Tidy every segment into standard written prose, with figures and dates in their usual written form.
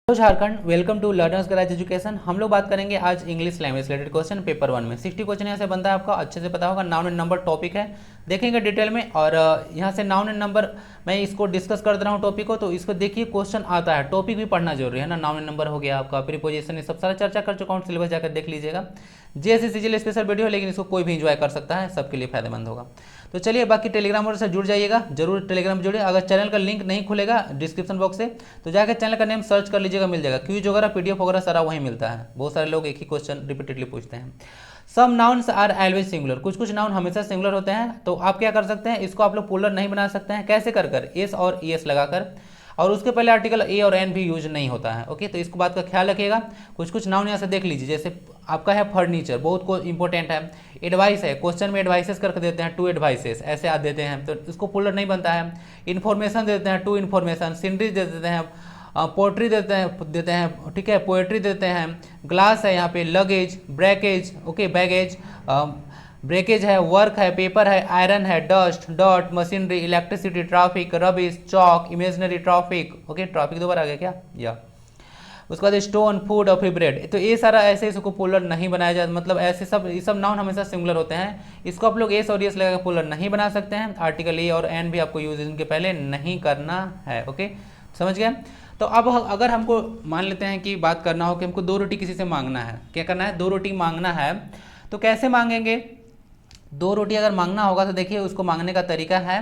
Hello Jharkhand, welcome to learners garage education. हम लोग बात करेंगे आज English language related question paper 1 में 60 क्वेश्चन यहाँ से बनता है, आपका अच्छे से पता होगा। नाउन एंड नंबर टॉपिक है, देखेंगे डिटेल में। और यहाँ से नाउन एंड नंबर मैं इसको डिस्कस कर दे रहा हूँ टॉपिक को, तो इसको देखिए क्वेश्चन आता है, टॉपिक भी पढ़ना जरूरी है ना। नाउन एंड नंबर हो गया आपका, प्रीपोजिशन, ये सब सारा चर्चा कर चुका हूँ, सिलेबस जाकर देख लीजिएगा। जेएसएससी सीजीएल स्पेशल वीडियो है, लेकिन इसको कोई भी इंजॉय कर सकता है, सबके लिए फायदेमंद होगा। तो चलिए, बाकी टेलीग्राम से जुड़ जाइएगा, जरूर टेलीग्राम जुड़िए। अगर चैनल का लिंक नहीं खुलेगा डिस्क्रिप्शन बॉक्स से, तो जाकर चैनल का नेम सर्च कर लीजिएगा, मिल जाएगा। क्विज वगैरह पीडीएफ वगैरह सारा वहीं मिलता है। बहुत सारे लोग एक ही क्वेश्चन रिपीटेडली पूछते हैं। Some nouns are always singular, कुछ कुछ नाउन हमेशा सिंगुलर होते हैं। तो आप क्या कर सकते हैं, इसको आप लोग प्लूरल नहीं बना सकते हैं। कैसे कर एस और ईएस लगाकर, और उसके पहले आर्टिकल ए और एन भी यूज नहीं होता है। ओके, तो इसको बात का ख्याल रखिएगा। कुछ कुछ नाउन यहाँ से देख लीजिए, जैसे आपका है फर्नीचर, बहुत को इंपॉर्टेंट है। एडवाइस है, क्वेश्चन में एडवाइसेस करके देते हैं, टू एडवाइसेस ऐसे आ देते हैं, तो इसको प्लूरल नहीं बनता है। इन्फॉर्मेशन देते हैं, टू इन्फॉर्मेशन। सीनरी दे देते हैं, पोएट्री देते हैं, ठीक है, पोएट्री देते हैं। ग्लास है यहाँ पे, luggage, breakage, okay, baggage, breakage है, वर्क है, पेपर है, आयरन है, dust, dot, machinery, electricity, traffic, rubbish, chalk, imaginary, traffic, okay, traffic दो बार आ गया क्या, या उसके बाद स्टोन, फूड और फिर ब्रेड। तो ये सारा ऐसे इसको प्लूरल नहीं बनाया जाता, मतलब ऐसे सब ये सब नाउन हमेशा सिंगुलर होते हैं। इसको आप लोग एस और एस लगा प्लूरल नहीं बना सकते हैं। आर्टिकल ए और एन भी आपको यूज इनके पहले नहीं करना है। ओके, समझ गए। तो अब अगर हमको मान लेते हैं कि बात करना हो कि हमको 2 रोटी किसी से मांगना है, क्या करना है, 2 रोटी मांगना है, तो कैसे मांगेंगे। 2 रोटी अगर मांगना होगा तो देखिए उसको मांगने का तरीका है,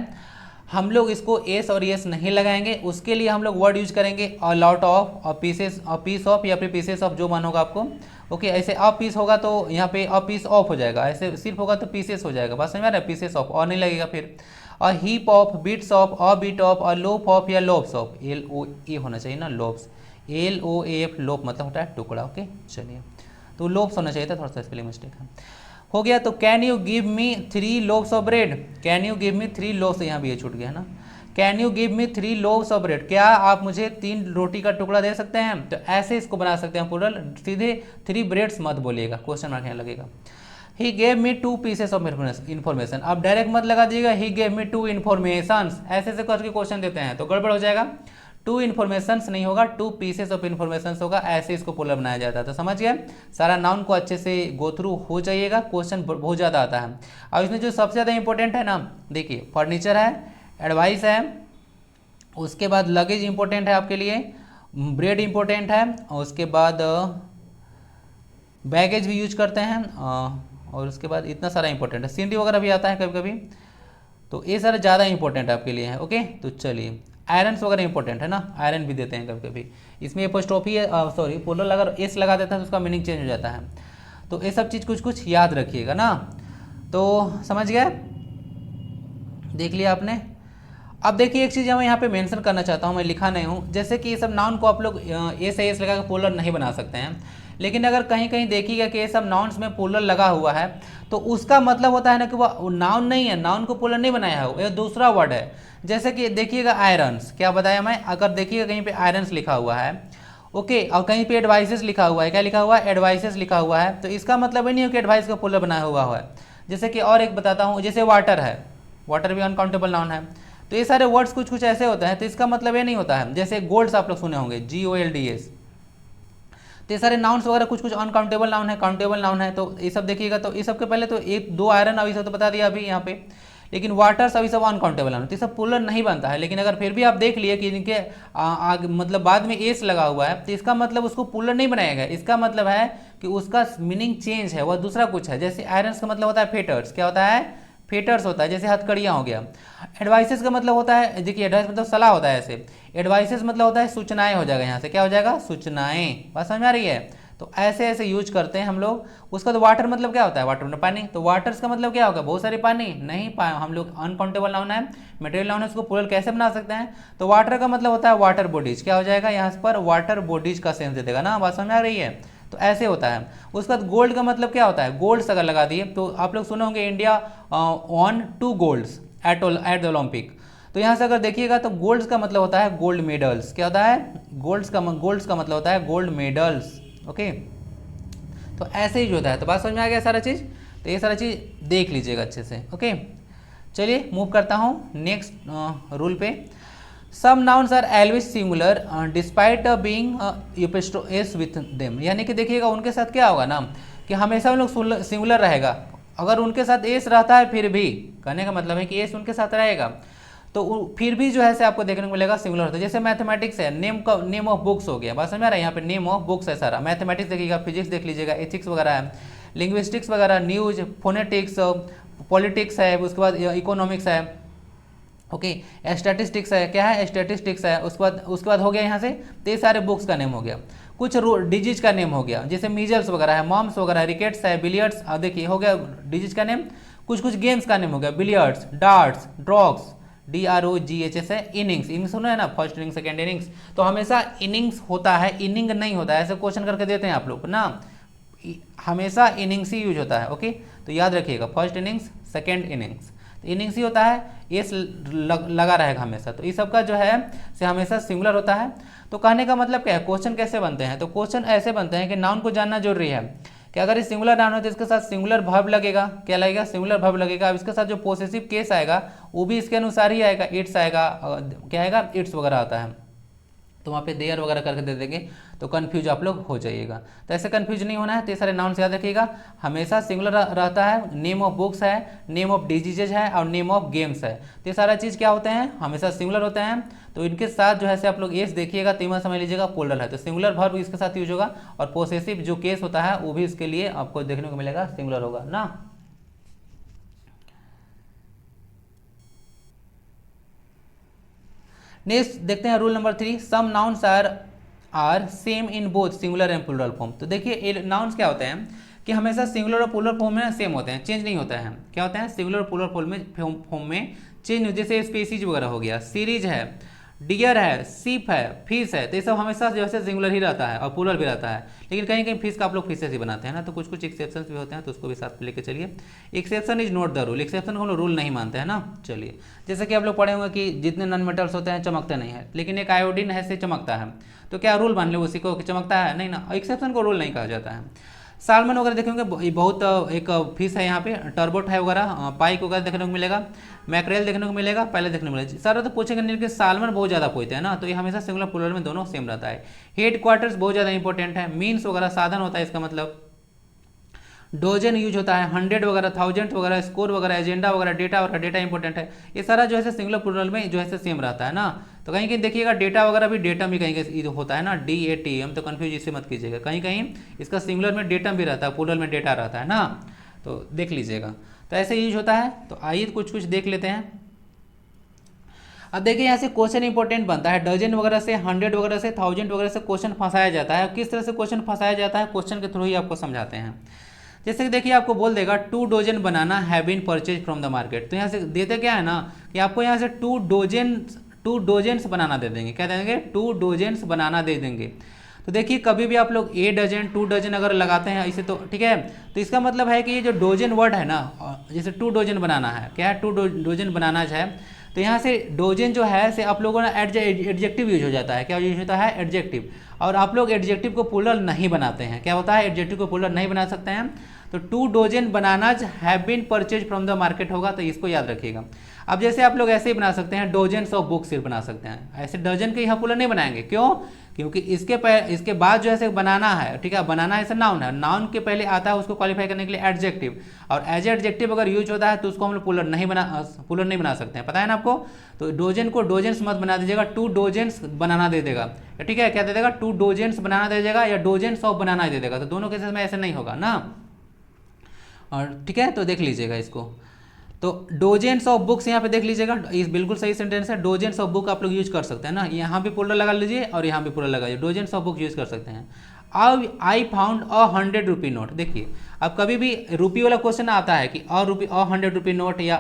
हम लोग इसको एस और एस नहीं लगाएंगे। उसके लिए हम लोग वर्ड यूज करेंगे a lot of, a pieces, a piece of, या फिर पीसेस ऑफ, जो मन होगा आपको। ओके, ऐसे अ पीस होगा तो यहाँ पे अ पीस ऑफ हो जाएगा, ऐसे सिर्फ होगा तो पीसेस हो जाएगा। बात समझ में आ रहा है, पीसेस ऑफ, और नहीं लगेगा। फिर a heap of, bits of, a bit of, a loaf of या लोब्स ऑफ, एल ओ ए होना चाहिए ना, लोब्स, एल ओ एफ, लोप मतलब होता है टुकड़ा। ओके, चलिए, तो लोब्स होना चाहिए था, थोड़ा सा स्पेलिंग मिस्टेक है, हो गया। तो can you give me 3 loaves of bread, can you give me 3 loaves, यहाँ भी ये छूट गया है ना, can you give me 3 loaves of bread, क्या आप मुझे 3 रोटी का टुकड़ा दे सकते हैं। तो ऐसे इसको बना सकते हैं प्लूरल, सीधे 3 ब्रेड्स मत बोलिएगा, क्वेश्चन मार्क यहाँ लगेगा। He gave me 2 pieces of information, आप डायरेक्ट मत लगा दीजिएगा ही गेव मी 2 इन्फॉर्मेशन, ऐसे ऐसे करके क्वेश्चन देते हैं तो गड़बड़ हो जाएगा। 2 इन्फॉर्मेशन नहीं होगा, 2 पीसेस ऑफ इन्फॉर्मेशन होगा, ऐसे इसको प्लूरल बनाया जाता है। तो समझ गए, सारा नाउन को अच्छे से गो थ्रू हो जाइएगा, क्वेश्चन बहुत ज़्यादा आता है। अब इसमें जो सबसे ज़्यादा इंपॉर्टेंट है ना, देखिए फर्नीचर है, एडवाइस है, उसके बाद लगेज इंपॉर्टेंट है आपके लिए, ब्रेड इंपॉर्टेंट है, और उसके बाद बैगेज भी यूज करते हैं, और उसके बाद इतना सारा इंपॉर्टेंट है, सीनरी वगैरह भी आता है कभी कभी, तो ये सारा ज़्यादा इंपॉर्टेंट है आपके लिए है। ओके, तो चलिए, आयरन्स वगैरह इंपॉर्टेंट है ना, आयरन भी देते हैं कभी कभी। इसमें एपोस्ट्रोफी है, सॉरी प्लूरल अगर एस लगा देता है तो उसका मीनिंग चेंज हो जाता है। तो ये सब चीज़ कुछ कुछ याद रखिएगा ना। तो समझ गए, देख लिया आपने। अब देखिए एक चीज़ मैं यहाँ पे मेंशन करना चाहता हूँ, मैं लिखा नहीं हूँ, जैसे कि ये सब नाउन को आप लोग एस एस लगा के प्लूरल नहीं बना सकते हैं, लेकिन अगर कहीं कहीं देखिएगा कि ये सब नाउन्स में प्लूरल लगा हुआ है, तो उसका मतलब होता है ना कि वो नाउन नहीं है, नाउन को प्लूरल नहीं बनाया है, ये दूसरा वर्ड है। जैसे कि देखिएगा आयरन्स, क्या बताया मैं, अगर देखिएगा कहीं पे आयरन्स लिखा हुआ है, ओके, और कहीं पे एडवाइसेस लिखा हुआ है, क्या लिखा हुआ है, एडवाइसेस लिखा हुआ है, तो इसका मतलब ही नहीं है कि एडवाइस का प्लूरल बनाया हुआ है। जैसे कि और एक बताता हूँ, जैसे वाटर है, वाटर भी अनकाउंटेबल नाउन है, तो ये सारे वर्ड्स कुछ कुछ ऐसे होते हैं, तो इसका मतलब ये नहीं होता है। जैसे गोल्ड्स आप लोग सुने होंगे, GOLDS, तो ये सारे नाउन्स वगैरह कुछ कुछ अनकाउंटेबल नाउन है, काउंटेबल नाउन है, तो ये सब देखिएगा। तो ये सब के पहले तो 1 2 आयरन अभी सब तो बता दिया अभी यहाँ पे, लेकिन वाटर्स अभी सब अनकाउंटेबल नाउन, तो ये सब प्लूरल नहीं बनता है। लेकिन अगर फिर भी आप देख लिए कि इनके मतलब बाद में एस लगा हुआ है, तो इसका मतलब उसको प्लूरल नहीं बनाया गया, इसका मतलब है कि उसका मीनिंग चेंज है, वह दूसरा कुछ है। जैसे आयरन्स का मतलब होता है फेटर्स, क्या होता है, फेटर्स होता है, जैसे हथकड़ियाँ हो गया। एडवाइसेस का मतलब होता है, देखिए एडवाइस मतलब सलाह होता है, ऐसे एडवाइसेस मतलब होता है सूचनाएं, हो जाएगा यहाँ से क्या हो जाएगा, सूचनाएं। बात समझ में आ रही है, तो ऐसे ऐसे यूज करते हैं हम लोग। उसका तो वाटर मतलब क्या होता है, वाटर मतलब पानी, तो वाटर्स का मतलब क्या होगा, बहुत सारे पानी नहीं, हम लोग अनकाउंटेबल नाउन है, मटेरियल नाउन है, उसको प्लूरल कैसे बना सकते हैं। तो वाटर का मतलब होता है वाटर बॉडीज, क्या हो जाएगा यहाँ पर, वाटर बॉडीज का सेंस दे देगा ना। बात समझ में आ रही है, तो ऐसे होता है। उसके बाद गोल्ड का मतलब क्या होता है, गोल्ड्स अगर लगा दिए, तो आप लोग सुने होंगे India on 2 golds at the Olympic, तो यहाँ से अगर देखिएगा तो गोल्ड्स का मतलब होता है गोल्ड मेडल्स, क्या होता है, गोल्ड्स का मतलब होता है गोल्ड मेडल्स। ओके, तो ऐसे ही जो होता है। तो बात समझ में आ गया सारा चीज़, तो ये सारा चीज़ देख लीजिएगा अच्छे से। ओके, चलिए मूव करता हूँ नेक्स्ट रूल पे। Some nouns are always singular despite being S with them, यानी कि देखिएगा उनके साथ क्या होगा ना कि हमेशा उन लोग सिंगुलर रहेगा। अगर उनके साथ एस रहता है फिर भी, कहने का मतलब है कि एस उनके साथ रहेगा तो फिर भी जो है से आपको देखने को मिलेगा सिंगुलर होता है। जैसे मैथमेटिक्स है, नेम ऑफ बुक्स हो गया, बात समझ आ रहा है, यहाँ पे नेम ऑफ बुक्स है सारा। मैथमेटिक्स देखिएगा, फिजिक्स देख लीजिएगा, एथिक्स वगैरह है, लिंग्विस्टिक्स वगैरह, न्यूज, फोनेटिक्स, पॉलिटिक्स है, उसके बाद इकोनॉमिक्स है, ओके, स्टैटिस्टिक्स है, क्या है स्टैटिस्टिक्स है, उसके बाद हो गया यहाँ से, तो ये सारे बुक्स का नेम हो गया। कुछ डिजीज का नेम हो गया, जैसे मीजल्स वगैरह है, मॉम्स वगैरह, रिकेट्स है, बिलियर्ड्स, देखिए हो गया डिजीज का नेम। कुछ गेम्स का नेम हो गया, बिलियर्ड्स, डार्ट्स, ड्रॉग्स, DROGHS है, इनिंग्स सुना है ना, फर्स्ट इनिंग्स सेकेंड इनिंग्स, तो हमेशा इनिंग्स होता है, इनिंग नहीं होता है, ऐसे क्वेश्चन करके देते हैं आप लोग ना, हमेशा इनिंग्स ही यूज होता है, ओके। तो याद रखिएगा फर्स्ट इनिंग्स सेकेंड इनिंग्स, तो इनिंग्स ही होता है, ये लगा रहेगा हमेशा, तो इस सब का जो है से हमेशा सिंगुलर होता है। तो कहने का मतलब क्या है, क्वेश्चन कैसे बनते हैं, तो क्वेश्चन ऐसे बनते हैं कि नाउन को जानना जरूरी है कि अगर ये सिंगुलर नाउन है तो इसके साथ सिंगुलर वर्ब लगेगा, क्या लगेगा, सिंगुलर वर्ब लगेगा। अब इसके साथ जो पोसेसिव केस आएगा वो भी इसके अनुसार ही आएगा, इट्स आएगा, क्या आएगा, इट्स वगैरह आता है, तो वहाँ पे देयर वगैरह करके दे देंगे तो कन्फ्यूज आप लोग हो जाइएगा। तो ऐसे कन्फ्यूज नहीं होना है, तो ये सारे नाउन याद रखिएगा, हमेशा सिंगुलर रहता है। नेम ऑफ बुक्स है, नेम ऑफ डिजीजेज है और नेम ऑफ गेम्स है, तो ये सारा चीज़ क्या होते हैं, हमेशा सिंगुलर होते हैं। तो इनके साथ जो है से आप लोग एस देखिएगा तो इतना समझ लीजिएगा प्लूरल है, तो सिंगुलर वर्ब इसके साथ यूज होगा, और पोसेसिव जो केस होता है वो भी इसके लिए आपको देखने को मिलेगा सिंगुलर होगा ना। नेक्स्ट देखते हैं rule number 3, some nouns are same in both singular and plural form. तो देखिए नाउन्स क्या होते हैं कि हमेशा सिंगुलर और प्लूरल फॉर्म में सेम होते हैं, चेंज नहीं होता है। क्या होता है, सिंगुलर और प्लूरल फॉर्म में चेंज, जैसे स्पीसीज वगैरह हो गया, सीरीज है, डियर है, सीप है, फिश है, तो ये सब हमेशा जो है सिंगुलर ही रहता है और प्लूरल भी रहता है। लेकिन कहीं कहीं फिश का आप लोग फिशेस ही बनाते हैं ना, तो कुछ एक्सेप्शंस भी होते हैं, तो उसको भी साथ लेके चलिए। Exception is not the rule, exception को हम लोग रूल नहीं मानते हैं ना। चलिए, जैसे कि आप लोग पढ़े होंगे कि जितने नॉन मेटल्स होते हैं चमकते नहीं है, लेकिन एक आयोडीन है से चमकता है, तो क्या रूल मान लो उसी को कि चमकता है, नहीं ना, एक्सेप्शन को रूल नहीं कहा जाता है। सालमन वगैरह देखेंगे, बहुत एक फिश है यहाँ पे, टर्बोट है वगैरह, पाइक वगैरह देखने को मिलेगा, मैक्रेल देखने को मिलेगा, पहले देखने को मिलेगा। सर तो पूछेंगे नहीं कि सालमन बहुत ज़्यादा पूछते हैं ना, तो ये हमेशा सिंगुलर प्लूरल में दोनों सेम रहता है। हेड क्वार्टर्स बहुत ज़्यादा इंपॉर्टेंट है, मीन्स वगैरह साधन होता है, इसका मतलब डोजन यूज होता है, 100 वगैरह, 1000 वगैरह, स्कोर वगैरह, एजेंडा वगैरह, डेटा इंपॉर्टेंट है। ये सारा जो है सिंगुलर प्लूरल में जो है सेम रहता है ना। तो कहीं कहीं देखिएगा डेटा वगैरह भी, डेटम भी कहीं कहीं होता है ना, DATM, तो कन्फ्यूज इससे मत कीजिएगा, कहीं कहीं इसका सिंगुलर में डेटम भी रहता है, प्लूरल में डेटा रहता है ना, तो देख लीजिएगा। तो ऐसे यूज होता है। तो आइए कुछ देख लेते हैं। अब देखिए यहाँ से क्वेश्चन इंपॉर्टेंट बनता है, डजन वगैरह से, 100 वगैरह से, 1000 वगैरह से क्वेश्चन फंसाया जाता है। किस तरह से क्वेश्चन फंसाया जाता है, क्वेश्चन के थ्रू ही आपको समझाते हैं। जैसे कि देखिए आपको बोल देगा 2 dozen banana have been purchase from the market, तो यहाँ से देते क्या है ना कि आपको यहाँ से 2 डोजेंस बनाना दे देंगे। क्या दे देंगे, 2 डोजेंस बनाना दे देंगे। तो देखिए कभी भी आप लोग 1 डजन 2 डजन अगर लगाते हैं इसे, तो ठीक है, तो इसका मतलब है कि ये जो डोजन वर्ड है ना, जैसे 2 डोजन बनाना है, क्या है 2 डोजन बनाना है, तो यहाँ से डोजन जो है से आप लोगों ने एडजेक्टिव यूज हो जाता है। क्या यूज होता है, एडजेक्टिव, और आप लोग एडजेक्टिव को प्लूरल नहीं बनाते हैं। क्या होता है, एडजेक्टिव को प्लूरल नहीं बना सकते हैं। तो 2 dozen bananas have been purchase from the market होगा, तो इसको याद रखिएगा। अब जैसे आप लोग ऐसे ही बना सकते हैं, डोजन्स ऑफ बुक्स सिर्फ बना सकते हैं, ऐसे डजन के यहाँ प्लूरल नहीं बनाएंगे। क्यों, क्योंकि इसके बाद जो है बनाना है, ठीक है, बनाना ऐसा नाउन है, नाउन के पहले आता है उसको क्वालिफाई करने के लिए एडजेक्टिव, और एज एडजेक्टिव अगर यूज होता है तो उसको हम लोग प्लूरल नहीं बना सकते हैं, पता है ना आपको। तो डोजन को डोजेंस मत बना दीजिएगा, 2 डोजेंस बनाना दे देगा, ठीक है, क्या दे देगा, 2 डोजेंस बनाना दे देगा, या डोजेंस ऑफ बनाना दे देगा, तो दोनों केसेस में ऐसे नहीं होगा ना। और ठीक है, तो देख लीजिएगा इसको। तो डोजेंस ऑफ बुक्स यहाँ पे देख लीजिएगा, इस बिल्कुल सही सेंटेंस है। डोजेंस ऑफ बुक आप लोग यूज कर सकते हैं ना, यहाँ भी प्लूरल लगा लीजिए और यहाँ भी प्लूरल लगाइए, डोजेंस ऑफ बुक यूज कर सकते हैं। अब I found a 100 rupee note, देखिए अब कभी भी रुपी वाला क्वेश्चन आता है कि अ 100 रुपी नोट या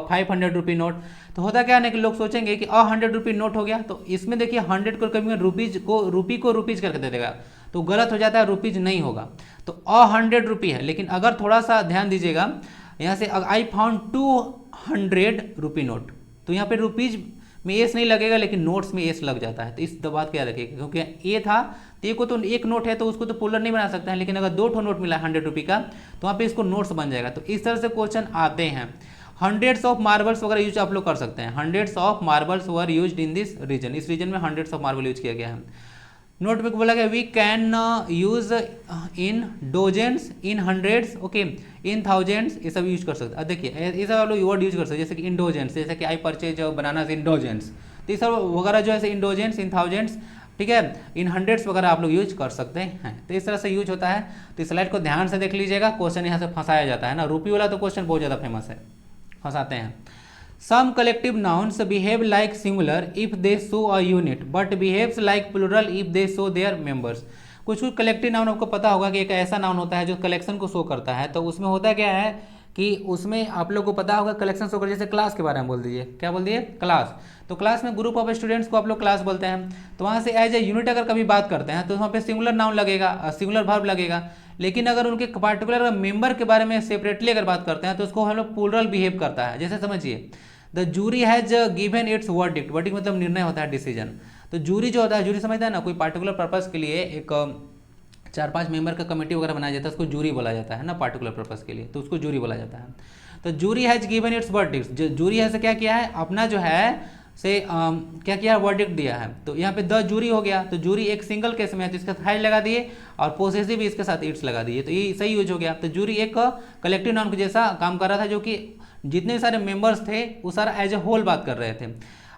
500 रुपी नोट, तो होता क्या है ना कि लोग सोचेंगे कि 100 रुपी नोट हो गया, तो इसमें देखिए 100 को कभी रुपी को रुपीज करके दे देगा, तो गलत हो जाता है, रुपीज नहीं होगा। तो 100 रुपी है, लेकिन अगर थोड़ा सा ध्यान दीजिएगा यहाँ से, आई फाउंड 200 रुपी नोट, तो यहाँ पे रुपीज में एस नहीं लगेगा, लेकिन नोट्स में एस लग जाता है। तो इस बात क्या रखिएगा, क्योंकि ए था तो ये को तो एक नोट है तो उसको तो प्लूरल नहीं बना सकते हैं, लेकिन अगर 2 नोट मिला 100 रुपी का तो वहाँ पे इसको नोट्स बन जाएगा। तो इस तरह से क्वेश्चन आते हैं। हंड्रेड्स ऑफ मार्बल्स वगैरह यूज आप लोग कर सकते हैं, hundreds of marbles were used in this region, इस रीजन में हंड्रेड्स ऑफ मार्बल यूज किया गया है। नोट में बोला गया we can use in dozens, in hundreds, okay, in thousands, ये सब यूज कर सकते हैं। देखिए ये सब आप लोग वर्ड यूज कर सकते हैं, जैसे कि इंडोजेंट्स, जैसे कि आई परचेज बनाना इंडोजेंट्स, तो ये सब वगैरह जो है इंडोजेंट्स, इन थाउजेंड्स, ठीक है, इन हंड्रेड्स वगैरह आप लोग यूज कर सकते हैं। तो इस तरह से यूज होता है। तो इस स्लाइड को ध्यान से देख लीजिएगा, क्वेश्चन यहाँ से फंसाया जाता है ना, रूपी वाला तो क्वेश्चन बहुत ज़्यादा फेमस है, फंसाते हैं। Some collective nouns behave like singular if they show a unit, but behaves like plural if they show their members। कुछ कुछ कलेक्टिव नाउन आपको पता होगा कि एक ऐसा नाउन होता है जो कलेक्शन को शो करता है। तो उसमें होता क्या है कि उसमें आप लोग को पता होगा कलेक्शन शो कर, जैसे क्लास के बारे में बोल दीजिए, क्या बोल दिए, क्लास। तो क्लास में ग्रुप ऑफ स्टूडेंट्स को आप लोग क्लास बोलते हैं। तो वहाँ से एज ए यूनिट अगर कभी बात करते हैं तो वहाँ पे सिंगुलर नाउन लगेगा, सिंगुलर वर्ब लगेगा। लेकिन अगर उनके पार्टिकुलर मेंबर के बारे में सेपरेटली अगर बात करते हैं तो उसको हम लोग प्लूरल बिहेव करता है। जैसे समझिए, the jury has given its verdict, verdict मतलब निर्णय होता है, डिसीजन। तो जूरी जो होता है, जूरी समझता है ना, कोई पार्टिकुलर पर्पस के लिए एक 4-5 मेंबर का कमेटी वगैरह बनाया जाता है, उसको जूरी बोला जाता है ना, पार्टिकुलर पर्पस के लिए, तो उसको जूरी बोला जाता है। तो jury has given its verdict, jury है से क्या किया है, अपना जो है से क्या किया, वर्डिक्ट दिया है। तो यहाँ पे द जूरी हो गया, तो जूरी एक सिंगल केस में है तो इसके साथ हैज लगा दिए, और पोसेसिव भी इसके साथ इट्स लगा दिए, तो ये सही यूज हो गया। तो जूरी एक कलेक्टिव नाउन के जैसा काम कर रहा था, जो कि जितने सारे मेंबर्स थे वो सारा एज ए होल बात कर रहे थे।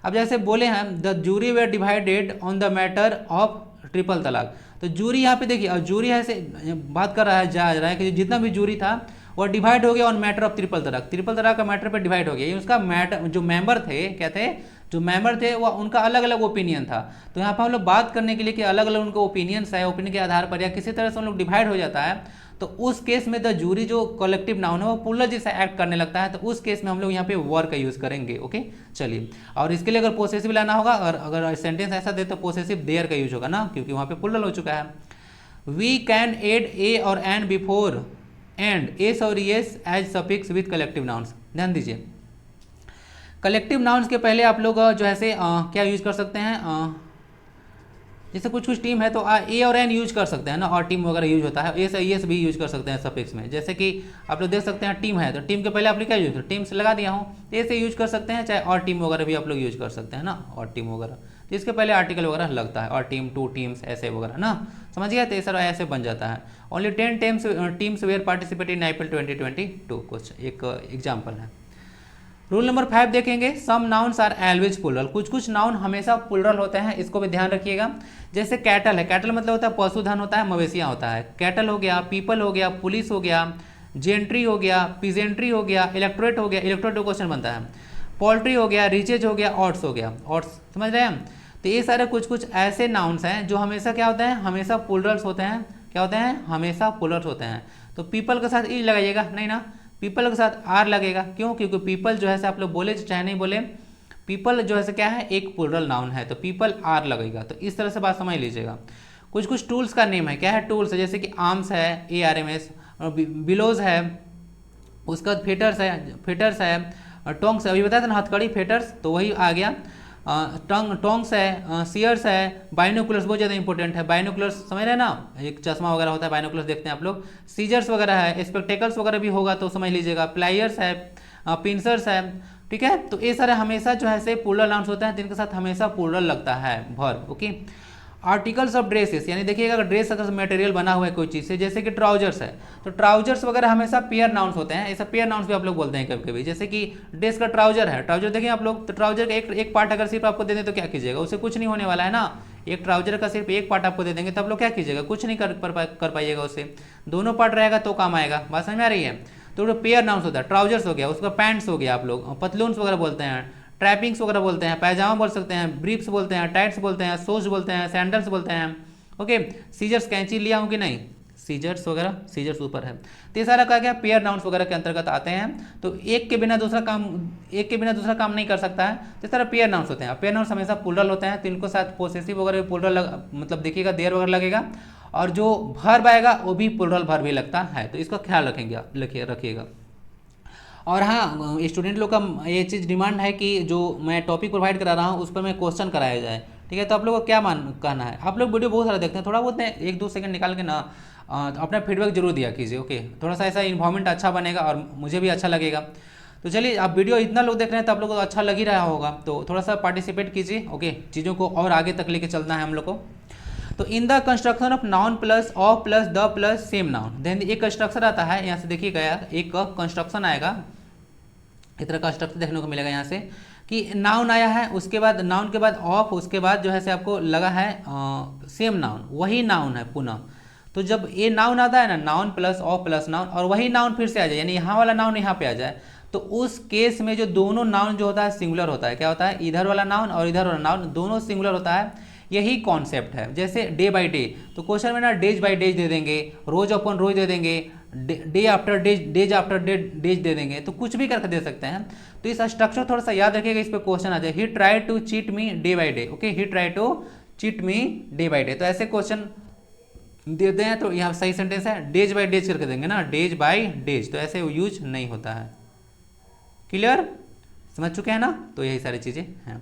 अब जैसे बोले हैं the jury were divided on the matter of triple तलाक, तो जूरी यहाँ पे देखिए, और जूरी है से बात कर रहा है, जा रहा है कि जितना भी जूरी था वो डिवाइड हो गया ऑन मैटर ऑफ ट्रिपल तलाक, ट्रिपल तलाक का मैटर पे डिवाइड हो गया। ये उसका मैटर, जो मेंबर थे, क्या थे, जो मेंबर थे वो उनका अलग अलग ओपिनियन था। तो यहाँ पर हम लोग बात करने के लिए कि अलग अलग उनके ओपिनियंस है, ओपिनियन के आधार पर या किसी तरह से हम लोग डिवाइड हो जाता है, तो उस केस में द जूरी जो कलेक्टिव नाउन है वो प्लूरल जैसा एक्ट करने लगता है। तो उस केस में हम लोग यहाँ पे वर का यूज करेंगे। ओके, चलिए। और इसके लिए अगर पोसेसिव लाना होगा, अगर सेंटेंस ऐसा दे तो पोसेसिव देयर का यूज होगा ना, क्योंकि वहाँ पे प्लूरल हो चुका है। वी कैन एड ए और एन बिफोर एंड एस और S as suffix with collective nouns. ध्यान दीजिए, कलेक्टिव नाउन्स के पहले आप लोग जो है से क्या यूज कर सकते हैं, जैसे कुछ कुछ टीम है तो ए और एन यूज कर सकते हैं ना, और टीम वगैरह यूज होता है, ए से एस भी यूज कर सकते हैं सफिक्स में। जैसे कि आप लोग देख सकते हैं टीम है, तो टीम के पहले आप लोग क्या यूज कर, टीम से लगा दिया हूँ, ए से यूज कर सकते हैं, चाहे और टीम वगैरह भी आप लोग यूज कर सकते हैं ना, और टीम वगैरह, तो इसके पहले आर्टिकल वगैरह लगता है, और टीम, टू टीम्स, ऐसे वगैरह ना, समझ गया। तो सर ऐसे बन जाता है। Only 10 teams were participate in IPL 2022, कुछ एक एग्जाम्पल है। रूल नंबर 5 देखेंगे, some nouns are always plural, कुछ कुछ नाउन हमेशा प्लूरल होते हैं, इसको भी ध्यान रखिएगा। जैसे कैटल है, कैटल मतलब होता है पशुधन होता है, मवेशियाँ होता है। कैटल हो गया, पीपल हो गया, पुलिस हो गया, जेंट्री हो गया, पीजेंट्री हो गया, इलेक्टोरेट हो गया, इलेक्टोरेट क्वेश्चन बनता है, पोल्ट्री हो गया, रिचेज हो गया, ऑट्स हो गया, ऑट्स, समझ रहे हैं। तो ये सारे कुछ कुछ ऐसे नाउन्स हैं जो हमेशा क्या होते हैं, हमेशा प्लूरल्स होते हैं। क्या होते हैं, हमेशा प्लूरल्स होते हैं। तो पीपल के साथ ई लगाइएगा, नहीं ना, पीपल के साथ आर लगेगा। क्यों, क्योंकि पीपल जो है से आप लोग बोले चाहे नहीं बोले, पीपल जो है से क्या है, एक प्लूरल नाउन है, तो पीपल आर लगेगा। तो इस तरह से बात समझ लीजिएगा। कुछ कुछ टूल्स का नेम है, क्या है, टूल्स है, जैसे कि आर्म्स है, ARMS, बिलोज है, उसके बाद फेटर्स है, फेटर्स है, टोंग्स है, अभी बताया था ना हथकड़ी, फेटर्स, तो वही आ गया। टोंग्स है, सीयर्स है, बाइनोकुलर्स बहुत ज़्यादा इंपॉर्टेंट है, बाइनोकुलर्स समझ रहे हैं ना, एक चश्मा वगैरह होता है, बाइनोकुलर्स देखते हैं आप लोग। सीजर्स वगैरह है, स्पेक्टेकल्स वगैरह भी होगा तो समझ लीजिएगा। प्लायर्स है, पिंसर्स है, ठीक है। तो ये सारे हमेशा जो है से प्लूरल नाउन्स होते हैं, जिनके साथ हमेशा प्लूरल लगता है verb. Okay, articles of dresses, यानी देखिएगा अगर ड्रेस अगर मटेरियल बना हुआ है कोई चीज़ से, जैसे कि ट्राउजर्स है, तो ट्राउजर्स वगैरह हमेशा पेयर नाउन्स होते हैं। ऐसा पेयर नाउन्स भी आप लोग बोलते हैं कभी कभी, जैसे कि ड्रेस का ट्राउजर है, ट्राउजर देखिए आप लोग, तो ट्राउजर का एक पार्ट अगर सिर्फ आपको दे दें तो क्या कीजिएगा, उससे कुछ नहीं होने वाला है ना। एक ट्राउजर का सिर्फ एक पार्ट आपको दे देंगे तब लोग क्या कीजिएगा, कुछ नहीं कर पाइएगा उससे। दोनों पार्ट रहेगा तो काम आएगा, बात समझ में आ रही है। तो पेयर नाउन्स होता है, ट्राउजर्स हो गया, उसका पैंट्स हो गया, आप लोग पतलून्स वगैरह बोलते हैं, ट्रैपिंग्स वगैरह बोलते हैं, पैजामा बोल सकते हैं, ब्रीफ्स बोलते हैं, टाइट्स बोलते हैं, शूज बोलते हैं, सैंडल्स बोलते हैं। ओके, सीजर्स, कैंची लिया हूँ कि नहीं, सीजर्स वगैरह, सीजर्स ऊपर है। तो ये सारा क्या पेयर नाउन्स वगैरह के अंतर्गत आते हैं। तो एक के बिना दूसरा काम नहीं कर सकता है, तो इस तरह पेयर नाउन्स होते हैं। पेयर नाउन्स हमेशा प्लूरल होते हैं, तो इनको साथ पोसेसिव वगैरह प्लूरल मतलब देखिएगा, देयर वगैरह लगेगा, और जो वर्ब आएगा वो भी प्लूरल वर्ब ही लगता है। तो इसका ख्याल रखिएगा। और हाँ, स्टूडेंट लोग का ये चीज़ डिमांड है कि जो मैं टॉपिक प्रोवाइड करा रहा हूँ उस पर मैं क्वेश्चन कराया जाए, ठीक है। तो आप लोगों को क्या कहना है, आप लोग वीडियो बहुत सारा देखते हैं, थोड़ा बहुत 1-2 सेकंड निकाल के ना अपना फीडबैक जरूर दिया कीजिए। ओके, थोड़ा सा ऐसा इन्वायरमेंट अच्छा बनेगा और मुझे भी अच्छा लगेगा। तो चलिए, आप वीडियो इतना लोग देख रहे हैं तो आप लोगों को अच्छा लग ही रहा होगा, तो थोड़ा सा पार्टिसिपेट कीजिए। ओके, चीज़ों को और आगे तक लेके चलना है हम लोग को। तो in the construction of noun plus of plus the plus same noun, then एक कंस्ट्रक्शन आता है, यहाँ से देखिएगा एक कंस्ट्रक्शन आएगा, इस तरह कंस्ट्रक्शन देखने को मिलेगा यहाँ से कि नाउन आया है, उसके बाद नाउन के बाद ऑफ, उसके बाद जो है से आपको लगा है सेम नाउन, वही नाउन है पुनः। तो जब ये नाउन आता है ना, noun plus of plus noun, और वही नाउन फिर से आ जाए, यानी यहाँ वाला नाउन यहाँ पे आ जाए, तो उस केस में जो दोनों नाउन जो होता है सिंगुलर होता है। क्या होता है, इधर वाला नाउन और इधर वाला नाउन दोनों सिंगुलर होता है। यही कॉन्सेप्ट है। जैसे डे बाय डे, तो क्वेश्चन में ना डेज बाय डेज दे देंगे, रोज अपॉन रोज दे देंगे, day after days, days after days दे देंगे, तो कुछ भी करके दे सकते हैं। तो इस स्ट्रक्चर थोड़ा सा याद रखिएगा, इस पर क्वेश्चन आ जाए। He try to cheat me day by day. Okay, he try to cheat me day by day, तो ऐसे क्वेश्चन देते हैं। तो यहाँ सही सेंटेंस है, डेज बाय डेज करके देंगे ना, डेज बाय डेज, तो ऐसे यूज नहीं होता है। क्लियर, समझ चुके हैं ना। तो यही सारी चीजें हैं।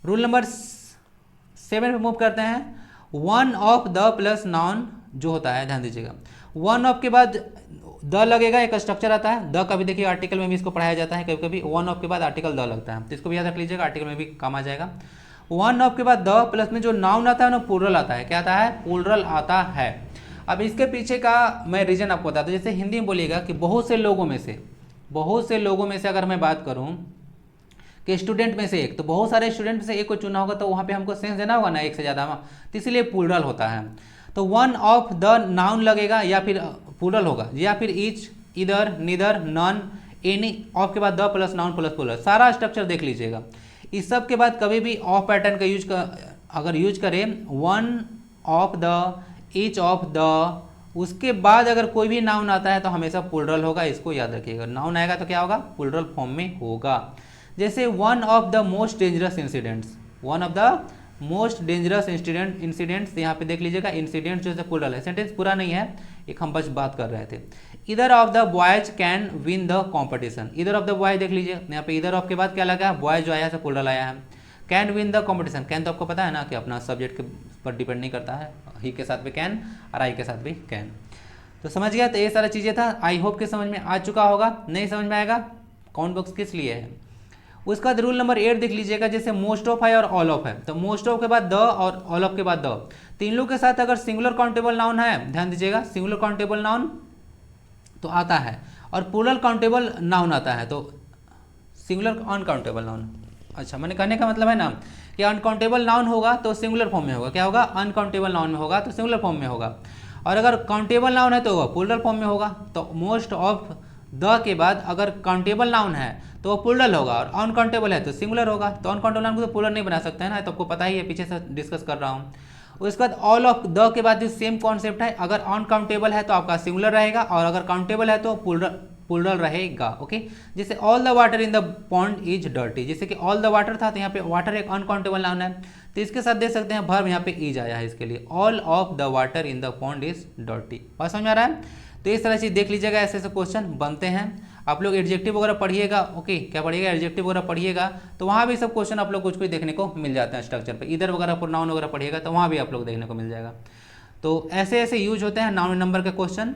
रूल नंबर 7 पे मूव करते हैं। One of the plus noun जो होता है, ध्यान दीजिएगा, वन ऑफ के बाद द लगेगा, एक स्ट्रक्चर आता है द का भी। देखिए आर्टिकल में भी इसको पढ़ाया जाता है कभी कभी, वन ऑफ के बाद आर्टिकल द लगता है, तो इसको भी याद रख लीजिएगा, आर्टिकल में भी काम आ जाएगा। वन ऑफ के बाद द प्लस में जो नाउन आता है ना, प्लूरल आता है। क्या आता है, प्लूरल आता है। अब इसके पीछे का मैं रीजन आपको बताता हूँ। जैसे हिंदी में बोलिएगा कि बहुत से लोगों में से अगर मैं बात करूँ कि स्टूडेंट में से एक, तो बहुत सारे स्टूडेंट में से एक को चुना होगा, तो वहाँ पे हमको सेंस देना होगा ना, एक से ज़्यादा, तो इसलिए प्लूरल होता है। तो वन ऑफ द नाउन लगेगा, या फिर प्लूरल होगा, या फिर ईच, इधर, निदर, नन, एनी, ऑफ के बाद the plus noun plus plural, सारा स्ट्रक्चर देख लीजिएगा। इस सब के बाद कभी भी ऑफ पैटर्न का अगर यूज करें, one of the, each of the, उसके बाद अगर कोई भी नाउन आता है तो हमेशा प्लूरल होगा, इसको याद रखिएगा। नाउन आएगा तो क्या होगा, प्लूरल फॉर्म में होगा। जैसे one of the most dangerous incidents, one of the most dangerous incidents, यहाँ पे देख लीजिएगा, इंसिडेंट्स जो है प्लूरल है, सेंटेंस पूरा नहीं है, एक हम बस बात कर रहे थे। इधर of the boys can win the competition, इधर ऑफ द बॉय देख लीजिए, यहाँ पे इधर ऑफ के बाद क्या लगा है, बॉय जो आया है प्लूरल आया है। Can win the competition, can तो आपको पता है ना कि अपना सब्जेक्ट के पर डिपेंड नहीं करता है, ही के साथ भी कैन और आई के साथ भी कैन। तो समझ गया, तो ये सारा चीज़ें था। आई होप कि समझ में आ चुका होगा। नहीं समझ में आएगा, कमेंट बॉक्स किस लिए है। उसका बाद रूल नंबर 8 देख लीजिएगा। जैसे मोस्ट ऑफ है और ऑल ऑफ है, तो मोस्ट ऑफ के बाद द और ऑल ऑफ के बाद द, तीन लोग के साथ अगर सिंगुलर काउंटेबल नाउन है, ध्यान दीजिएगा, सिंगुलर काउंटेबल नाउन तो आता है, और प्लूरल काउंटेबल नाउन आता है, तो सिंगुलर अनकाउंटेबल नाउन। अच्छा, मैंने कहने का मतलब है ना कि अनकाउंटेबल नाउन होगा तो सिंगुलर फॉर्म में होगा। क्या होगा, अनकाउंटेबल नाउन में होगा तो सिंगुलर फॉर्म में होगा, और अगर काउंटेबल नाउन है तो प्लूरल फॉर्म में होगा। तो मोस्ट ऑफ द के बाद अगर काउंटेबल नाउन है तो वो प्लूरल होगा, और अनकाउंटेबल है तो सिंगुलर होगा। तो अनकाउंटेबल नाउन को तो प्लूरल नहीं बना सकते हैं ना, तो आपको पता ही है, पीछे से डिस्कस कर रहा हूँ। उसके बाद ऑल ऑफ द के बाद भी सेम कॉन्सेप्ट है, अगर अनकाउंटेबल है तो आपका सिंगुलर रहेगा, और अगर काउंटेबल है तो प्लूरल रहेगा। ओके, जैसे all the water in the pond is dirty, जैसे कि ऑल द वाटर था, तो यहाँ पे वाटर एक अनकाउंटेबल नाउन है, तो इसके साथ देख सकते हैं वर्ब, यहाँ पे इज आया है इसके लिए, all of the water in the pond is dirty. बात समझ में आ रहा है। तो इस तरह से देख लीजिएगा, ऐसे ऐसे क्वेश्चन बनते हैं। आप लोग एडजेक्टिव वगैरह पढ़िएगा। ओके, क्या पढ़िएगा, एडजेक्टिव वगैरह पढ़िएगा, तो वहाँ भी सब क्वेश्चन आप लोग कुछ कुछ देखने को मिल जाते हैं स्ट्रक्चर पे। इधर वगैरह प्रोनाउन वगैरह पढ़िएगा तो वहाँ भी आप लोग देखने को मिल जाएगा। तो ऐसे ऐसे यूज होते हैं नाउन नंबर के क्वेश्चन।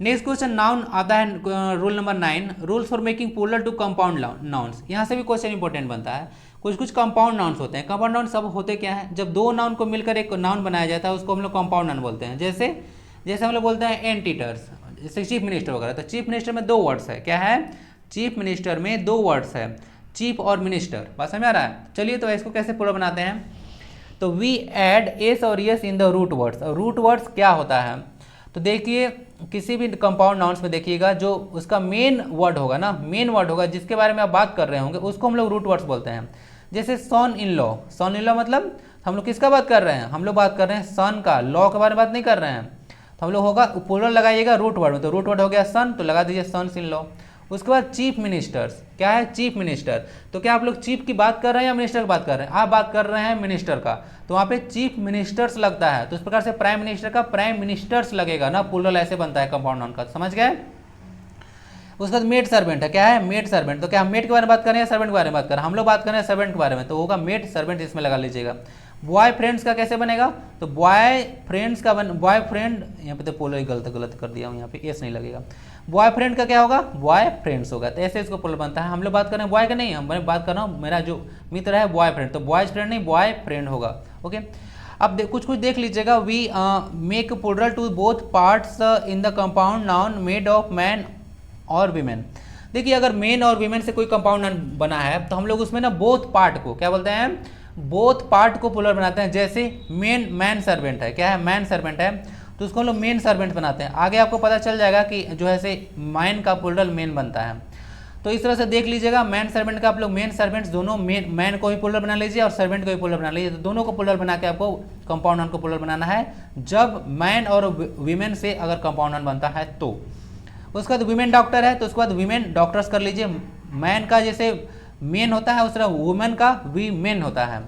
नेक्स्ट क्वेश्चन नाउन आता है, rule number 9, rules for making plural to compound nouns. यहाँ से भी क्वेश्चन इंपॉर्टेंट बनता है। कुछ कुछ कंपाउंड नाउन्स होते हैं। कंपाउंड नाउन सब होते क्या है, जब दो नाउन को मिलकर एक नाउन बनाया जाता है उसको हम लोग कंपाउंड नाउन बोलते हैं। जैसे हम लोग बोलते हैं एंटीटर्स, जैसे चीफ मिनिस्टर वगैरह, तो चीफ मिनिस्टर में 2 वर्ड्स है। क्या है, चीफ मिनिस्टर में 2 वर्ड्स है, चीफ और मिनिस्टर। बात समझ में आ रहा है। चलिए, तो इसको कैसे पूरा बनाते हैं, तो वी ऐड एस और ES in the root words. Root words क्या होता है, तो देखिए किसी भी कंपाउंड नाउन्स में देखिएगा, जो उसका मेन वर्ड होगा ना, मेन वर्ड होगा जिसके बारे में आप बात कर रहे होंगे, उसको हम लोग रूट वर्ड्स बोलते हैं। जैसे सन in law, sun in law मतलब हम लोग किसका बात कर रहे हैं, हम लोग बात कर रहे हैं सन का, लॉ के बारे में बात नहीं कर रहे हैं। तो हम लोग होगा प्लूरल लगाइएगा रूट वर्ड में, तो रूट वर्ड हो गया सन, तो लगा दीजिए सन्स इन लॉ। उसके बाद चीफ मिनिस्टर्स, क्या है, चीफ मिनिस्टर, तो क्या आप लोग चीफ की बात कर रहे हैं या मिनिस्टर की बात कर रहे हैं, आप बात कर रहे हैं मिनिस्टर का, तो वहाँ पे चीफ मिनिस्टर्स लगता है। तो इस प्रकार से प्राइम मिनिस्टर का प्राइम मिनिस्टर्स लगेगा ना, प्लूरल ऐसे बनता है कंपाउंड नाउन का, समझ गए। उसके बाद मेड सर्वेंट है, क्या है, मेड सर्वेंट, तो क्या हम मेड के बारे में बात करें या सर्वेंट के बारे में बात करें, हम लोग बात करें सर्वेंट के बारे में, तो होगा मेड सर्वेंट, इसमें लगा लीजिएगा। बॉय फ्रेंड्स का कैसे बनेगा, तो बॉय फ्रेंड्स का बॉय फ्रेंड, यहाँ पे तो पोलर गलत कर दिया हूँ, यहाँ पे एस नहीं लगेगा। बॉयफ्रेंड का क्या होगा, बॉयफ्रेंड्स होगा। तो ऐसे इसको प्लूरल बनता है। हम लोग बात कर रहे हैं बॉय का नहीं, मैं बात कर रहा हूँ मेरा जो मित्र है बॉयफ्रेंड, तो बॉयज फ्रेंड नहीं बॉयफ्रेंड होगा। ओके, अब कुछ देख लीजिएगा। We make plural to both parts in the compound noun made of man और वीमेन। देखिए अगर मेन और वीमेन से कोई कंपाउंड नाउन बना है तो हम लोग उसमें ना बोथ पार्ट को क्या बोलते हैं, बोथ पार्ट को प्लूरल बनाते हैं। जैसे मैन सर्वेंट है, क्या है, मैन सर्वेंट है, तो उसको हम लोग मेन सर्वेंट बनाते हैं। आगे आपको पता चल जाएगा कि जो है से मैन का प्लूरल मेन बनता है। तो इस तरह से देख लीजिएगा, मैन सर्वेंट का आप लोग मेन सर्वेंट्स दोनों, मैन को भी प्लूरल बना लीजिए और सर्वेंट को भी प्लूरल बना लीजिए। तो दोनों को प्लूरल बना के आपको कंपाउंड नाउन को प्लूरल बनाना है जब मैन और वीमेन से अगर कंपाउंड नाउन बनता है तो। उसके बाद वीमेन डॉक्टर है तो उसके बाद वीमेन डॉक्टर्स कर लीजिए। मैन का जैसे मेन होता है उस तरह वुमेन का वीमेन होता है।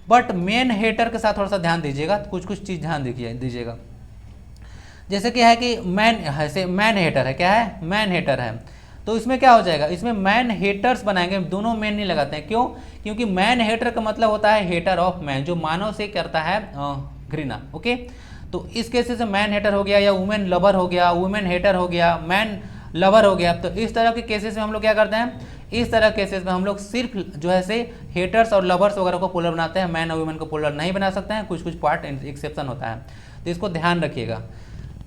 बट मेन हेटर के साथ थोड़ा सा ध्यान दीजिएगा, कुछ चीज़ ध्यान दीजिएगा। जैसे क्या है कि मैन हेटर है, क्या है, मैन हेटर है, तो इसमें क्या हो जाएगा, इसमें मैन हेटर्स बनाएंगे, दोनों मैन नहीं लगाते हैं। क्यों, क्योंकि मैन हेटर का मतलब होता है हेटर ऑफ मैन, जो मानव से करता है घृणा। ओके, तो इस केसेस से मैन हेटर हो गया या वुमेन लवर हो गया, वुमेन हेटर हो गया, मैन लवर हो गया। तो इस तरह के केसेस में हम लोग क्या करते हैं, इस तरह केसेस में हम लोग सिर्फ जो है से हेटर्स और लवर्स वगैरह को प्लूरल बनाते हैं, मैन और वुमेन को प्लूरल नहीं बना सकते हैं। कुछ पार्ट एक्सेप्शन होता है, तो इसको ध्यान रखिएगा।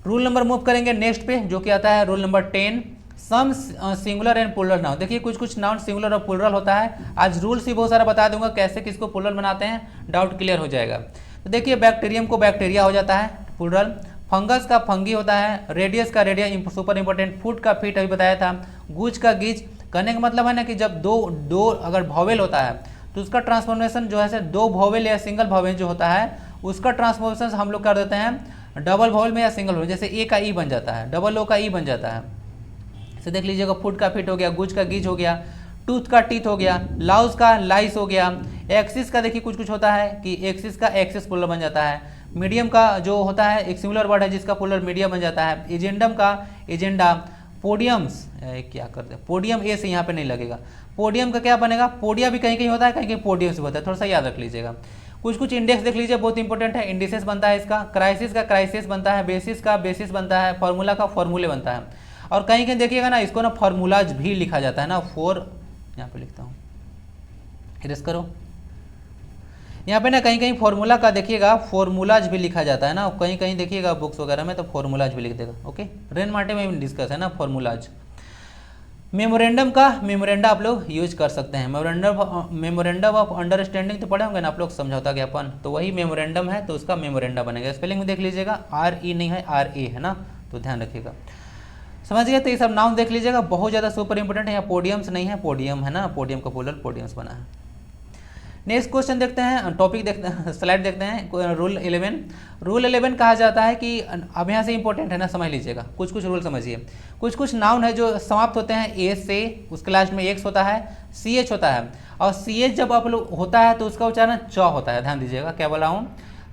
रूल नंबर मूव करेंगे नेक्स्ट पे, जो कि आता है rule number 10, some singular and plural noun. देखिए कुछ नाउन सिंगुलर और प्लूरल होता है। आज रूल्स ही बहुत सारा बता दूंगा कैसे किसको प्लूरल बनाते हैं, डाउट क्लियर हो जाएगा। तो देखिए बैक्टीरियम को बैक्टीरिया हो जाता है प्लूरल, फंगस का फंगी होता है, रेडियस का रेडिया, सुपर इंपॉर्टेंट, फुट का फीट अभी बताया था, गूज का गीज। कहने का मतलब है ना कि जब दो अगर वॉवेल होता है तो उसका ट्रांसफॉर्मेशन जो है दो वॉवेल या सिंगल वॉवेल जो होता है उसका ट्रांसफॉर्मेशन हम लोग कर देते हैं डबल वॉवेल में या सिंगल वॉवेल। जैसे ए का ई बन जाता है, डबल ओ का ई बन जाता है। इसे देख लीजिएगा, फुट का फिट हो गया, गुज का गीज हो गया, टूथ का टीथ हो गया, लाउस का लाइस हो गया। एक्सिस का देखिए कुछ होता है कि एक्सिस का एक्सिस प्लूरल बन जाता है। मीडियम का जो होता है एक सिंगुलर वर्ड है जिसका प्लूरल मीडियम बन जाता है। एजेंडम का एजेंडा, पोडियम्स क्या करते हैं, पोडियम ए से यहाँ पे नहीं लगेगा, पोडियम का क्या बनेगा, पोडिया भी कहीं कहीं होता है, कहीं कहीं पोडियम से होता है, थोड़ा सा याद रख लीजिएगा। कुछ इंडेक्स देख लीजिए, बहुत इंपॉर्टेंट है। इंडिसेस बनता है इसका, क्राइसिस का क्राइसिस बनता है, बेसिस का बेसिस बनता है, फॉर्मूला का फॉर्मूले बनता है। और कहीं कहीं देखिएगा ना इसको ना फॉर्मूलाज भी लिखा जाता है ना, यहाँ पे लिखता हूँ, इरेज करो, यहाँ पे ना कहीं कहीं फॉर्मूला का देखिएगा फॉर्मूलाज भी लिखा जाता है ना, कहीं कहीं देखिएगा बुक्स वगैरह में तो फॉर्मूलाज भी लिख देगा। ओके, रेन मार्टे में भी डिस्कस है ना फॉर्मूलाज। मेमोरेंडम का मेमोरेंडा आप लोग यूज कर सकते हैं। मेमोरेंडम ऑफ अंडरस्टैंडिंग तो पढ़े होंगे ना आप लोग, समझौता ज्ञापन, तो वही मेमोरेंडम है, तो उसका मेमोरेंडा बनेगा। स्पेलिंग में देख लीजिएगा, RE नहीं है, RA है ना, तो ध्यान रखिएगा, समझ गए। तो ये सब नाउन देख लीजिएगा, बहुत ज़्यादा सुपर इंपॉर्टेंट है। यहाँ पोडियम्स नहीं है, पोडियम है ना, पोडियम का प्लूरल पोडियम्स बना है। नेक्स्ट क्वेश्चन देखते हैं, टॉपिक देखते हैं, स्लाइड देखते हैं। रूल 11, रूल 11 कहा जाता है कि अब यहाँ से इंपॉर्टेंट है ना, समझ लीजिएगा, कुछ रूल समझिए। कुछ नाउन है जो समाप्त होते हैं ए से, उसके लास्ट में एक्स होता है, CH होता है, और CH जब आप लोग होता है तो उसका उच्चारण च होता है। ध्यान दीजिएगा क्या बोला हूँ,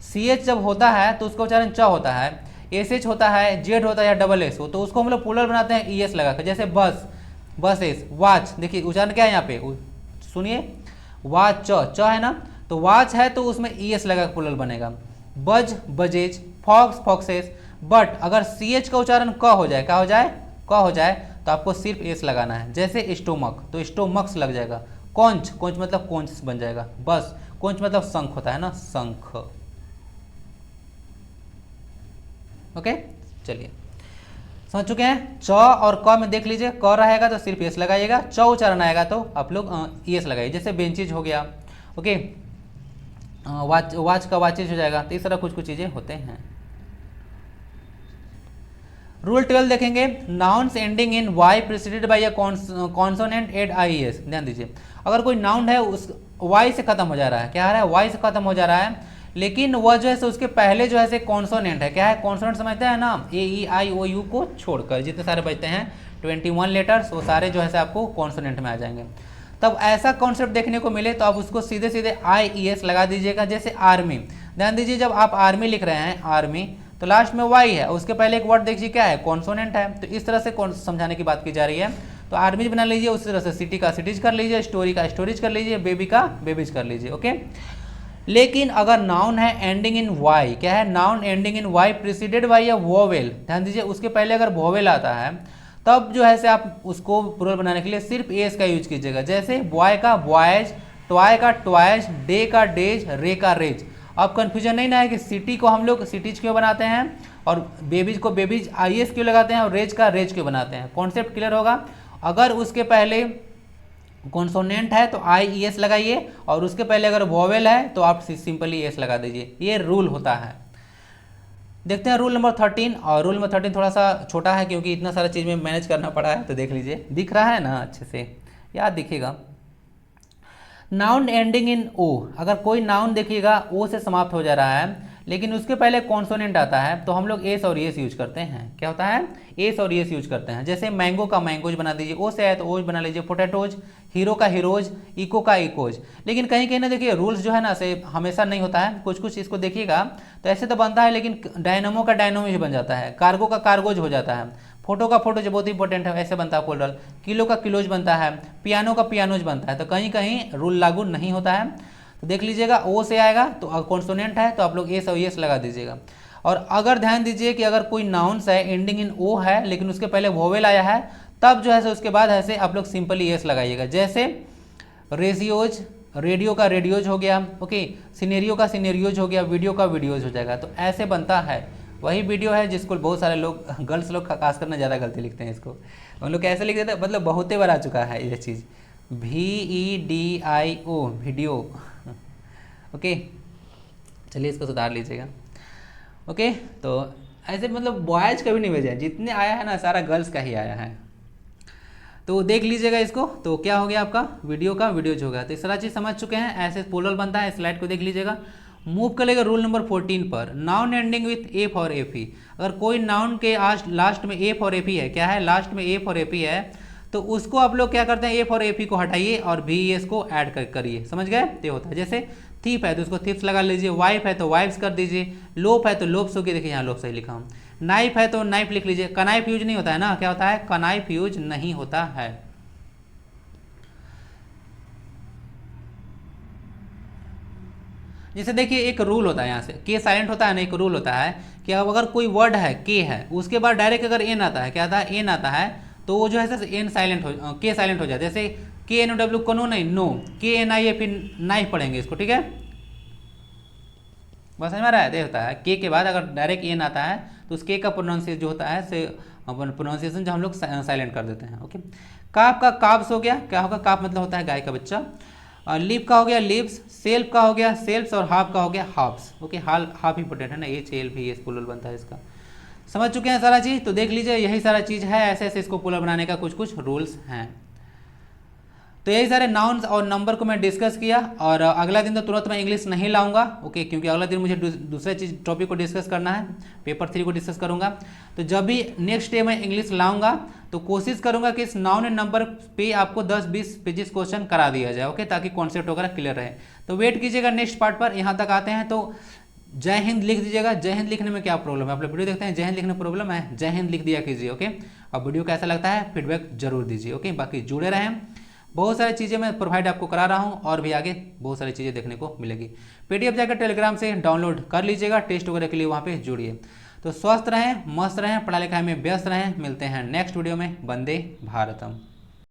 CH जब होता है तो उसका उच्चारण च होता है। SH होता है, Z होता है या डबल S हो तो उसको हम लोग प्लूरल बनाते हैं ES लगा कर। जैसे बसेस, वॉच, देखिए उच्चारण क्या है यहाँ पे, सुनिए, वाच च है ना, तो वाच है तो उसमें ES लगा कर प्लूरल बनेगा। बज बजेज, फॉक्स फॉक्सेस। बट अगर CH का उच्चारण क हो जाए, क्या हो जाए, क हो जाए, तो आपको सिर्फ S लगाना है। जैसे स्टोमक तो स्टोमक्स लग जाएगा। कौंच, कौंच मतलब कौंच बन जाएगा। बस, कौंच मतलब शंख होता है ना, शंख। ओके, चलिए समझ चुके हैं। च और क में देख लीजिए, क रहेगा तो सिर्फ एस लगाइएगा, च उच्चारण आएगा तो आप लोग एस लगाइए। जैसे बेंचेज हो गया, ओके, वाच का वाचेज हो जाएगा। तो इस तरह कुछ चीज़ें होते हैं। रूल 12 देखेंगे, nouns ending in Y preceded by a consonant add IES। ध्यान दीजिए, अगर कोई नाउन है उस वाई से खत्म हो जा रहा है, क्या आ रहा है, वाई से खत्म हो जा रहा है, लेकिन वह जो है सो उसके पहले जो है से कॉन्सोनेंट है, क्या है, कॉन्सोनेंट समझते हैं ना, AEIOU को छोड़कर जितने सारे बचते हैं 21 लेटर्स, वो सारे जो है से आपको कॉन्सोनेंट में आ जाएंगे। तब ऐसा कॉन्सेप्ट देखने को मिले तो आप उसको सीधे सीधे IES लगा दीजिएगा। जैसे आर्मी, ध्यान दीजिए, जब आप आर्मी लिख रहे हैं, आर्मी, तो लास्ट में वाई है, उसके पहले एक वर्ड देखिए क्या है, कॉन्सोनेंट है। तो इस तरह से समझाने की बात की जा रही है। तो आर्मीज बना लीजिए, उसी तरह से सिटी का सिटीज कर लीजिए, स्टोरी का स्टोरीज कर लीजिए, बेबी का बेबीज कर लीजिए। ओके, लेकिन अगर नाउन है एंडिंग इन वाई, क्या है, noun ending in Y preceded by a vowel, ध्यान दीजिए, उसके पहले अगर वोवेल आता है तब जो है से आप उसको प्लूरल बनाने के लिए सिर्फ एस का यूज कीजिएगा। जैसे बॉय का बॉयज, टॉय का टॉयज, डे का डेज, रे का रेज। अब कंफ्यूजन नहीं ना है कि सिटी को हम लोग सिटीज क्यों बनाते हैं और बेबीज को बेबीज IS क्यों लगाते हैं और रेज का रेज क्यों बनाते हैं। कॉन्सेप्ट क्लियर होगा। अगर उसके पहले कॉन्सोनेंट है तो IES लगाइए और उसके पहले अगर वॉवेल है तो आप सिंपली एस लगा दीजिए। ये रूल होता है। देखते हैं रूल नंबर 13। और रूल नंबर 13 थोड़ा सा छोटा है क्योंकि इतना सारा चीज़ में मैनेज करना पड़ा है। तो देख लीजिए, दिख रहा है ना अच्छे से, याद दिखेगा। नाउन एंडिंग इन ओ, अगर कोई नाउन देखिएगा ओ से समाप्त हो जा रहा है लेकिन उसके पहले कॉन्सोनेंट आता है तो हम लोग एस और एस यूज करते हैं। क्या होता है? एस और एस यूज करते हैं। जैसे मैंगो का मैंगोज बना दीजिए, ओ से आए तो ओज बना लीजिए। पोटैटोज, हीरो का हीरोज, इको का इकोज। लेकिन कहीं कहीं ना देखिए रूल्स जो है ना से हमेशा नहीं होता है, कुछ कुछ इसको देखिएगा तो ऐसे तो बनता है लेकिन डायनमो का डायनोमो बन जाता है, कार्गो का कार्गोज हो जाता है, फोटो का फोटो जो बहुत इंपॉर्टेंट है ऐसे बनता है प्लूरल, किलो का किलोज बनता है, पियानो का पियानोज बनता है। तो कहीं कहीं रूल लागू नहीं होता है। तो देख लीजिएगा ओ से आएगा तो कॉन्सोनेंट है तो आप लोग एस और एस लगा दीजिएगा। और अगर ध्यान दीजिए कि अगर कोई नाउन्स है एंडिंग इन ओ है लेकिन उसके पहले वोवेल आया है तब जो है उसके बाद ऐसे आप लोग सिंपली एस लगाइएगा। जैसे रेशियोज, रेडियो का रेडियोज हो गया, ओके, सिनेरियो का सिनेरियोज हो गया, वीडियो का वीडियोज हो जाएगा। तो ऐसे बनता है। वही वीडियो है जिसको बहुत सारे लोग, गर्ल्स लोग खास करना ज़्यादा गलती लिखते हैं इसको, उन लोग कैसे लिख देते हैं, मतलब बहुत बार आ चुका है ये चीज़, VEDIO वीडियो। ओके, चलिए इसको सुधार लीजिएगा। ओके, तो ऐसे मतलब बॉयज का भी नहीं भेजा है, जितने आया है ना सारा गर्ल्स का ही आया है। तो देख लीजिएगा इसको। तो क्या हो गया आपका वीडियो का वीडियोज हो गया। तो इस सारा चीज़ समझ चुके हैं, ऐसे प्लूरल बनता है। स्लाइड को देख लीजिएगा। मूव करेगा रूल नंबर 14 पर। नाउन एंडिंग विथ एफ और एफी, अगर कोई नाउन के लास्ट में एफ और एफी है, क्या है लास्ट में एफ और एफी है, तो उसको आप लोग क्या करते हैं, एफ और एफी को हटाइए और VES को ऐड करिए। समझ गए? तो होता है जैसे थीप है तो उसको थीप्स लगा लीजिए, वाइफ है तो वाइफ्स कर दीजिए, लोप है तो लोप्स होगी। देखिए यहाँ लोप सही लिखा हूँ। नाइफ है तो नाइफ लिख लीजिए। कनाइफ यूज नहीं होता है ना, क्या होता है, कनाइफ यूज नहीं होता है। जैसे देखिए एक रूल होता है यहाँ से, के साइलेंट होता है ना, एक रूल होता है कि अब अगर कोई वर्ड है के है उसके बाद डायरेक्ट अगर एन आता है, क्या आता है, एन आता है, तो वो जो है एन साइलेंट हो, के साइलेंट हो जाता है। जैसे KNOW कनो नहीं, नो, KNIA फिर नाइफ पढ़ेंगे इसको, ठीक है, बस समझ में आ रहा है। ये होता है के के बाद अगर डायरेक्ट एन आता है तो उस के का प्रोनाउंसिएशन जो होता है से प्रोनाउंसिएशन जो हम लोग साइलेंट कर देते हैं। ओके, काफ का काब्स हो गया, क्या होगा, काफ मतलब होता है गाय का बच्चा। लिप का हो गया लिप्स, सेल्फ का हो गया सेल्फ्स और हाफ का हो गया हाफ्स। ओके, हाफ इंपोर्टेंट है ना, ये चेल भी प्लूरल बनता है इसका। समझ चुके हैं सारा चीज़। तो देख लीजिए यही सारा चीज़ है, ऐसे ऐसे इसको प्लूरल बनाने का कुछ कुछ रूल्स हैं। तो यही सारे नाउन्स और नंबर को मैं डिस्कस किया। और अगला दिन तो तुरंत मैं इंग्लिश नहीं लाऊंगा, ओके, क्योंकि अगला दिन मुझे दूसरे चीज़ टॉपिक को डिस्कस करना है, पेपर 3 को डिस्कस करूंगा। तो जब भी नेक्स्ट डे मैं इंग्लिश लाऊंगा तो कोशिश करूंगा कि इस नाउन एंड नंबर पे आपको 10-20 पेजेस क्वेश्चन करा दिया जाए, ओके, ताकि कॉन्सेप्ट वगैरह क्लियर रहे। तो वेट कीजिएगा नेक्स्ट पार्ट पर। यहाँ तक आते हैं तो जय हिंद लिख दीजिएगा। जय हिंद लिखने में क्या प्रॉब्लम है, आप लोग वीडियो देखते हैं, जय हिंद लिखने में प्रॉब्लम है, जय हिंद लिख दिया कीजिए। ओके, अब वीडियो कैसा लगता है फीडबैक जरूर दीजिए। ओके, बाकी जुड़े रहें, बहुत सारी चीज़ें मैं प्रोवाइड आपको करा रहा हूँ और भी आगे बहुत सारी चीज़ें देखने को मिलेगी। PDF जाकर टेलीग्राम से डाउनलोड कर लीजिएगा, टेस्ट वगैरह के लिए वहाँ पे जुड़िए। तो स्वस्थ रहें, मस्त रहें, पढ़ाई लिखाई में व्यस्त रहें। मिलते हैं नेक्स्ट वीडियो में। वंदे भारतम।